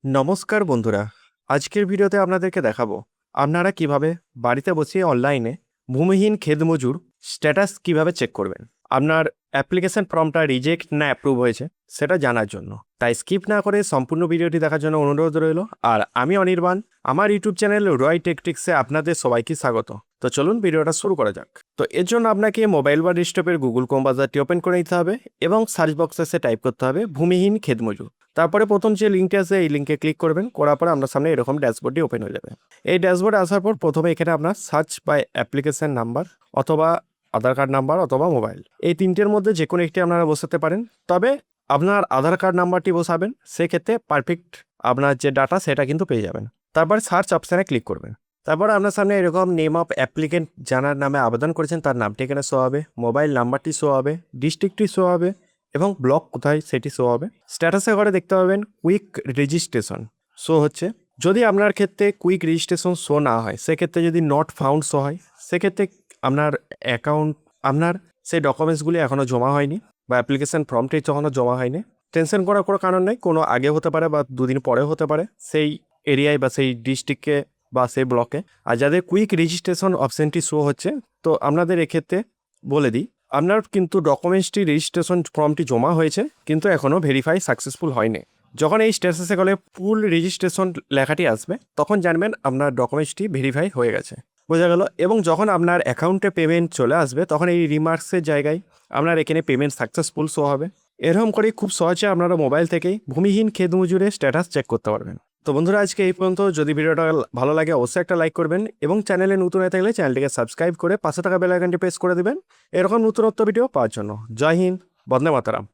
নমস্কার বন্ধুরা, আজকের ভিডিওতে আপনাদেরকে দেখাবো আপনারা কিভাবে বাড়িতে বসে অনলাইনে ভূমিহীন খেতমজুর স্ট্যাটাস কিভাবে চেক করবেন। আপনার অ্যাপ্লিকেশন ফর্মটা রিজেক্ট না অ্যাপ্রুভ হয়েছে সেটা জানার জন্য। তাই স্কিপ না করে সম্পূর্ণ ভিডিওটি দেখার জন্য অনুরোধ রইল। আর আমি অনির্বাণ, আমার ইউটিউব চ্যানেল রয় টেকটিক্সে আপনাদের সবাইকে স্বাগত। তো চলুন ভিডিওটা শুরু করা যাক। তো এর জন্য আপনাকে মোবাইল বা ডেস্কটপের গুগল ক্রোম ব্রাউজারটি ওপেন করে নিতে হবে এবং সার্চ বক্সে এসে টাইপ করতে হবে ভূমিহীন খেতমজুর। তারপরে প্রথম যে লিঙ্কটি আছে এই লিঙ্কে ক্লিক করবেন, করার পরে আপনার সামনে এরকম ড্যাশবোর্ডটি ওপেন হয়ে যাবে। এই ড্যাশবোর্ডে আসার পর প্রথমে এখানে আপনার সার্চ বাই অ্যাপ্লিকেশন নাম্বার অথবা আধার কার্ড নাম্বার অথবা মোবাইল, এই তিনটের মধ্যে যে কোনো একটি আপনারা বসাতে পারেন। তবে আপনার আধার কার্ড নাম্বারটি বসাবেন, সেক্ষেত্রে পারফেক্ট আপনার যে ডাটা সেটা কিন্তু পেয়ে যাবেন। তারপর সার্চ অপশানে ক্লিক করবেন। তারপর আপনার সামনে এরকম নেম অফ অ্যাপ্লিকেন্ট যার নামে আবেদন করেছেন তার নামটি এখানে শো হবে, মোবাইল নাম্বারটি শো হবে, ডিস্ট্রিক্টটি শো হবে এবং ব্লক কোথায় সেটি শো হবে। স্ট্যাটাসে ঘরে দেখতে পাবেন কুইক রেজিস্ট্রেশন শো হচ্ছে। যদি আপনার ক্ষেত্রে কুইক রেজিস্ট্রেশন শো না হয়, সেক্ষেত্রে যদি নট ফাউন্ড শো হয়, সেক্ষেত্রে আপনার অ্যাকাউন্ট আপনার সেই ডকুমেন্টসগুলি এখনও জমা হয়নি বা অ্যাপ্লিকেশন ফর্মটি এখনও জমা হয়নি। টেনশন করার কোনো কারণ নেই, কোনো আগে হতে পারে বা দুদিন পরে হতে পারে সেই এরিয়ায় বা সেই ডিস্ট্রিক্টে বা সেই ব্লকে। আর যাদের কুইক রেজিস্ট্রেশন অপশানটি শো হচ্ছে, তো আপনাদের এক্ষেত্রে বলে দিই, আপনার কিন্তু ডকুমেন্টসটি রেজিস্ট্রেশন ফর্মটি জমা হয়েছে কিন্তু এখনও ভেরিফাই সাকসেসফুল হয়নি। যখন এই স্ট্যাটাসে গেলে ফুল রেজিস্ট্রেশন লেখাটি আসবে তখন জানবেন আপনার ডকুমেন্টসটি ভেরিফাই হয়ে গেছে, বোঝা গেল। এবং যখন আপনার অ্যাকাউন্টে পেমেন্ট চলে আসবে তখন এই রিমার্কসের জায়গায় আপনার এখানে পেমেন্ট সাকসেসফুল শো হবে। এরকম করে খুব সহজে আপনারা মোবাইল থেকেই ভূমিহীন খেতমজুরের স্ট্যাটাস চেক করতে পারবেন। তো বন্ধুরা, আজকে এই পর্যন্ত। যদি ভিডিওটা ভালো লাগে অবশ্যই একটা লাইক করবেন এবং চ্যানেলে নতুন হয়ে থাকলে চ্যানেলটিকে সাবস্ক্রাইব করে পাশে থাকা বেল আইকনটি প্রেস করে দেবেন এরকম নতুনত্ব ভিডিও পাওয়ার জন্য। জয় হিন্দ, বন্দে মাতরম।